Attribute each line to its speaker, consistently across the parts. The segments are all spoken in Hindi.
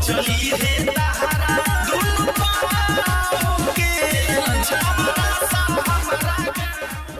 Speaker 1: चली रे तहरा दुनु पाँव के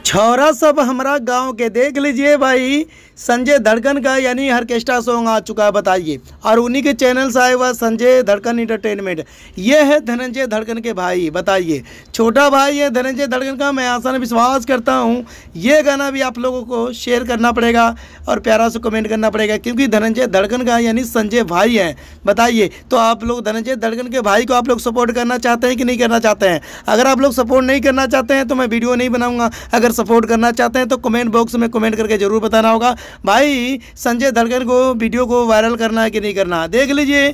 Speaker 1: छौरा सब हमारा गाँव के। देख लीजिए भाई, संजय धड़कन का यानी ऑर्केस्ट्रा सॉन्ग आ चुका है, बताइए। और उन्हीं के चैनल से आए हुआ संजय धड़कन इंटरटेनमेंट। ये है धनंजय धड़कन के भाई, बताइए। छोटा भाई है धनंजय धड़कन का। मैं आसान विश्वास करता हूँ ये गाना भी आप लोगों को शेयर करना पड़ेगा और प्यारा से कमेंट करना पड़ेगा, क्योंकि धनंजय धड़कन का यानी संजय भाई हैं, बताइए। तो आप लोग धनंजय धड़कन के भाई को आप लोग सपोर्ट करना चाहते हैं कि नहीं करना चाहते हैं? अगर आप लोग सपोर्ट नहीं करना चाहते हैं तो मैं वीडियो नहीं बनाऊँगा। अगर सपोर्ट करना चाहते हैं तो कमेंट बॉक्स में कमेंट करके ज़रूर बताना होगा। भाई संजय धड़कन को वीडियो को वायरल करना है कि नहीं करना। देख लीजिए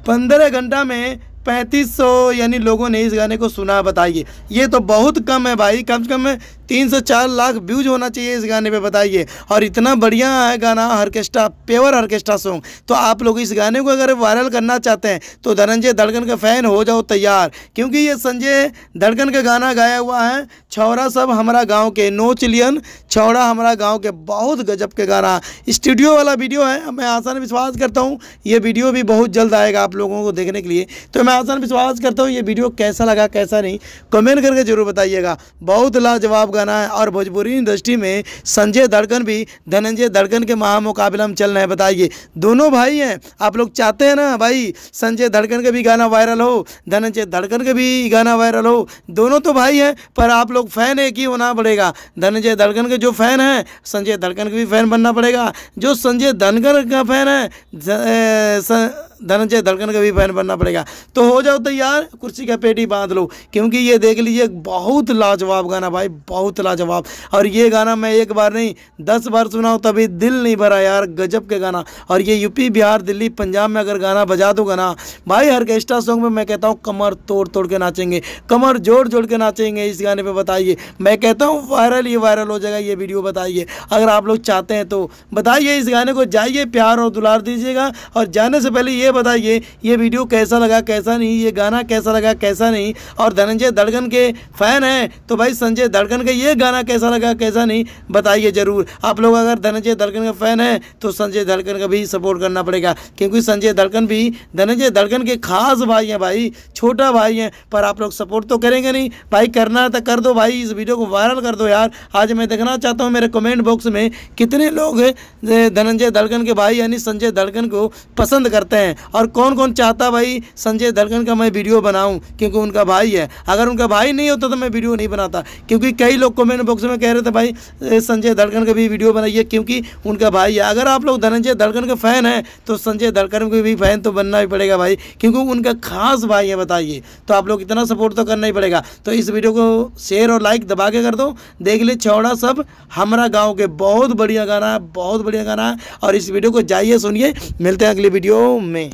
Speaker 1: 15 घंटा में 3500 यानी लोगों ने इस गाने को सुना, बताइए। ये तो बहुत कम है भाई, कम से कम 3 से 4 लाख व्यूज होना चाहिए इस गाने पे, बताइए। और इतना बढ़िया है गाना, ऑर्केस्ट्रा, प्योर ऑर्केस्ट्रा सॉन्ग। तो आप लोग इस गाने को अगर वायरल करना चाहते हैं तो धनंजय धड़कन का फ़ैन हो जाओ तैयार, क्योंकि ये संजय धड़कन का गाना गाया हुआ है छौरा सब हमारा गाँव के, नो चिलियन छौरा हमारा गाँव के। बहुत गजब के गाना, स्टूडियो वाला वीडियो है। मैं आसान विश्वास करता हूँ ये वीडियो भी बहुत जल्द आएगा आप लोगों को देखने के लिए। तो मैं आसान विश्वास करता हूँ ये वीडियो कैसा लगा कैसा नहीं कमेंट करके जरूर बताइएगा। बहुत लाजवाब गाना है। और भोजपुरी इंडस्ट्री में संजय धड़कन भी धनंजय धड़कन के महामुकाबला में चल रहे हैं, बताइए। दोनों भाई हैं। आप लोग चाहते हैं ना भाई संजय धड़कन का भी गाना वायरल हो, धनंजय धड़कन का भी गाना वायरल हो। दोनों तो भाई हैं, पर आप लोग फ़ैन एक ही होना पड़ेगा। धनंजय धड़कन के जो फ़ैन हैं संजय धड़कन के भी फ़ैन बनना पड़ेगा। जो संजय धड़कन का फ़ैन है धनंजय धड़कन का भी फैन बनना पड़ेगा। तो हो जाओ तैयार, कुर्सी का पेटी बांध लो, क्योंकि ये देख लीजिए बहुत लाजवाब गाना भाई, बहुत लाजवाब। और ये गाना मैं एक बार नहीं 10 बार सुना हूँ तभी दिल नहीं भरा यार, गजब के गाना। और ये यूपी बिहार दिल्ली पंजाब में अगर गाना बजा दो गाना भाई, ऑर्केस्ट्रा सॉन्ग में मैं कहता हूँ कमर तोड़ तोड़ के नाचेंगे, कमर जोड़ जोड़ के नाचेंगे इस गाने पर, बताइए। मैं कहता हूँ वायरल ही वायरल हो जाएगा ये वीडियो, बताइए। अगर आप लोग चाहते हैं तो बताइए, इस गाने को जाइए प्यार और दुलार दीजिएगा। और जाने से पहले ये बताइए ये वीडियो कैसा लगा कैसा नहीं, ये गाना कैसा लगा कैसा नहीं। और धनंजय धड़कन के फैन हैं तो भाई संजय धड़कन का ये गाना कैसा लगा कैसा नहीं बताइए ज़रूर। आप लोग अगर धनंजय धड़कन का फ़ैन है तो संजय धड़कन का भी सपोर्ट करना पड़ेगा, क्योंकि संजय धड़कन भी धनंजय धड़कन के खास भाई हैं भाई, छोटा भाई हैं। पर आप लोग सपोर्ट तो करेंगे नहीं भाई, करना तो कर दो भाई, इस वीडियो को वायरल कर दो यार। आज मैं देखना चाहता हूँ मेरे कमेंट बॉक्स में कितने लोग धनंजय धड़कन के भाई यानी संजय धड़कन को पसंद करते हैं, और कौन कौन चाहता भाई संजय धड़कन का मैं वीडियो बनाऊं, क्योंकि उनका भाई है। अगर उनका भाई नहीं होता तो मैं वीडियो नहीं बनाता, क्योंकि कई लोग कमेंट बॉक्स में कह रहे थे भाई संजय धड़कन का भी वीडियो बनाइए, क्योंकि उनका भाई है। अगर आप लोग धनंजय धड़कन के फ़ैन हैं तो संजय धड़कन के भी फ़ैन तो बनना ही पड़ेगा भाई, क्योंकि उनका खास भाई है, बताइए। तो आप लोग इतना सपोर्ट तो करना ही पड़ेगा। तो इस वीडियो को शेयर और लाइक दबा के कर दो। देख ले छौड़ा सब हमारा गाँव के, बहुत बढ़िया गाना है, बहुत बढ़िया गाना है। और इस वीडियो को जाइए सुनिए। मिलते हैं अगली वीडियो में।